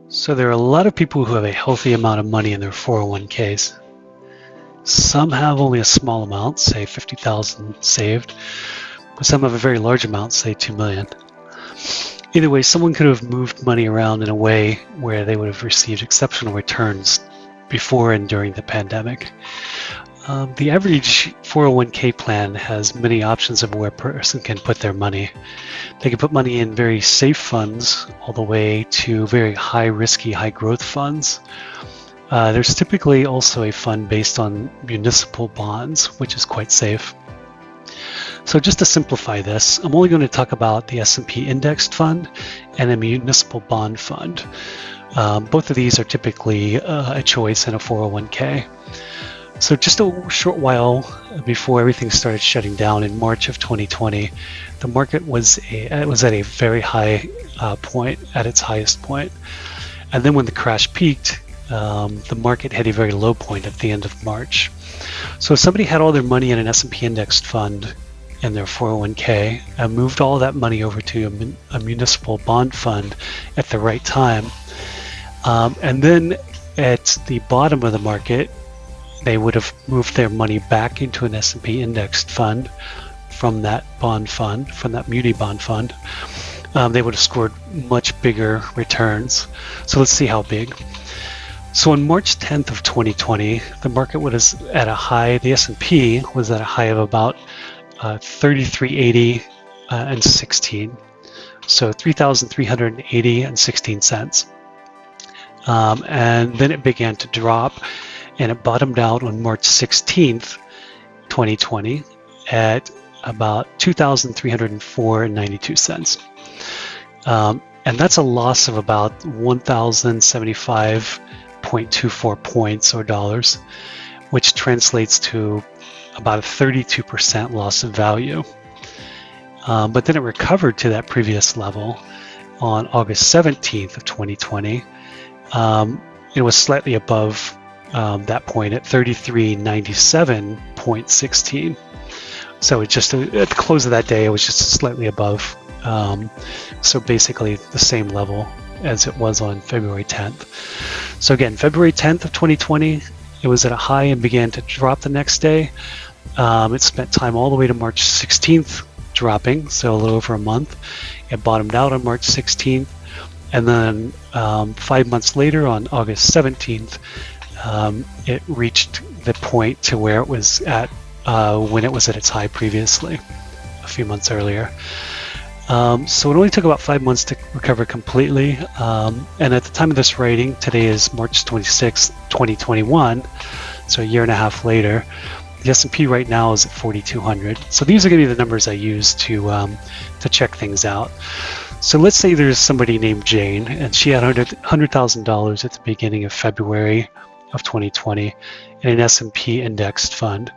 So there are a lot of people who have a healthy amount of money in their 401ks. Some have only a small amount, say 50,000 saved, but some have a very large amount, say 2 million. Either way, someone could have moved money around in a way where they would have received exceptional returns before and during the pandemic. The average 401k plan has many options of where a person can put their money. They can put money in very safe funds all the way to very high risky, high growth funds. There's typically also a fund based on municipal bonds, which is quite safe. So just to simplify this, I'm only going to talk about the S&P indexed fund and a municipal bond fund. Both of these are typically a choice in a 401k. So just a short while before everything started shutting down in March of 2020, the market was at a very high point, at its highest point. And then when the crash peaked, the market had a very low point at the end of March. So if somebody had all their money in an S&P indexed fund in their 401k and moved all that money over to a municipal bond fund at the right time, and then at the bottom of the market, they would have moved their money back into an S&P indexed fund from that bond fund, from that muni bond fund. They would have scored much bigger returns. So let's see how big. So on March 10th of 2020, the market was at a high, the S&P was at a high of about 3380 and 16. So 3,380 and 16 cents. And then it began to drop, and it bottomed out on March 16th, 2020 at about 2,304 and 92 cents. And that's a loss of about 1,075.24 points or dollars, which translates to about a 32% loss of value. But then it recovered to that previous level on August 17th of 2020. It was slightly above that point at 3397.16. So it just at the close of that day, it was just slightly above. So basically the same level as it was on February 10th. So again, February 10th of 2020, it was at a high and began to drop the next day. It spent time all the way to March 16th dropping, so a little over a month. It bottomed out on March 16th. And then 5 months later, on August 17th, it reached the point to where it was at when it was at its high previously, a few months earlier. So it only took about 5 months to recover completely. And at the time of this writing, today is March 26, 2021, so a year and a half later, the S&P right now is at 4,200. So these are going to be the numbers I use to check things out. So let's say there's somebody named Jane, and she had $100,000 at the beginning of February of 2020 in an S&P indexed fund,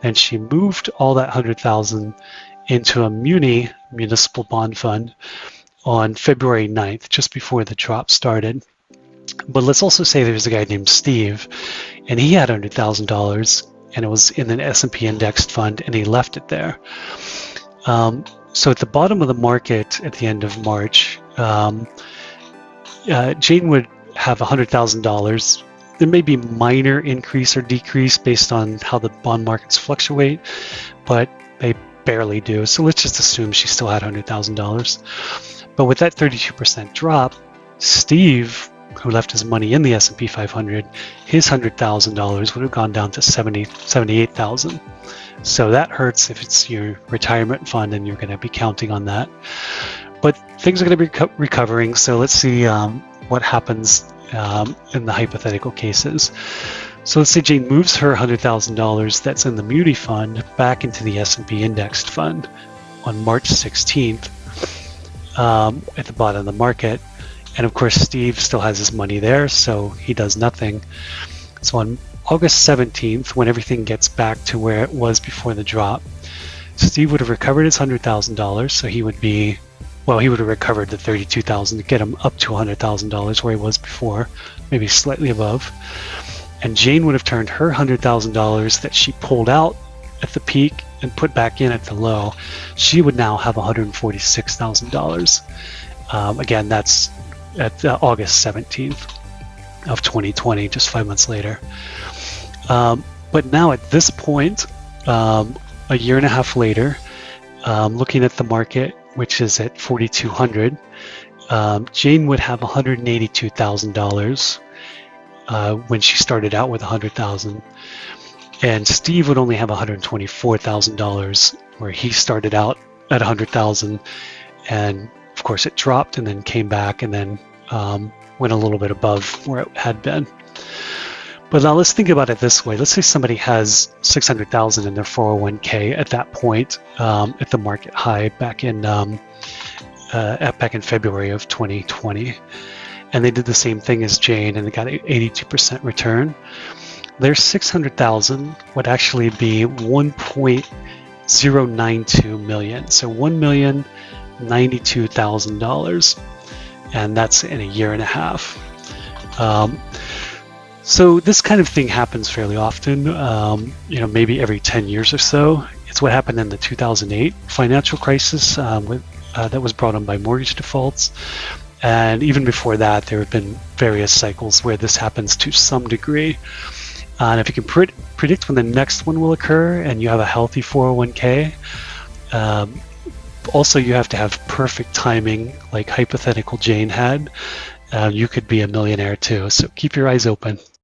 and she moved all that $100,000 into a municipal bond fund on February 9th, just before the drop started. But let's also say there's a guy named Steve, and he had $100,000, and it was in an S&P indexed fund, and he left it there. So at the bottom of the market at the end of March, Jane would have $100,000. There may be minor increase or decrease based on how the bond markets fluctuate, but they barely do. So let's just assume she still had $100,000. But with that 32% drop, Steve, who left his money in the S&P 500, his $100,000 would have gone down to 78,000. So that hurts if it's your retirement fund and you're going to be counting on that. But things are going to be recovering. So let's see what happens in the hypothetical cases. So let's say Jane moves her $100,000 that's in the muni fund back into the S&P indexed fund on March 16th at the bottom of the market. And of course, Steve still has his money there, so he does nothing. So on August 17th, when everything gets back to where it was before the drop, Steve would have recovered his $100,000, so he would have recovered the $32,000 to get him up to $100,000 where he was before, maybe slightly above. And Jane would have turned her $100,000 that she pulled out at the peak and put back in at the low. She would now have $146,000. Again, that's at August 17th of 2020, just 5 months later. But now at this point, a year and a half later, looking at the market, which is at 4,200, Jane would have $182,000 when she started out with $100,000, and Steve would only have $124,000 where he started out at $100,000, and of course it dropped and then came back and then went a little bit above where it had been. But now let's think about it this way. Let's say somebody has $600,000 in their 401k at that point, at the market high back in February of 2020, and they did the same thing as Jane and they got an 82% return. Their $600,000 would actually be $1.092 million, so $1,092,000, and that's in a year and a half. So this kind of thing happens fairly often, maybe every 10 years or so. It's what happened in the 2008 financial crisis that was brought on by mortgage defaults. And even before that, there have been various cycles where this happens to some degree. And if you can predict when the next one will occur and you have a healthy 401k, also you have to have perfect timing like Hypothetical Jane had. You could be a millionaire too. So keep your eyes open.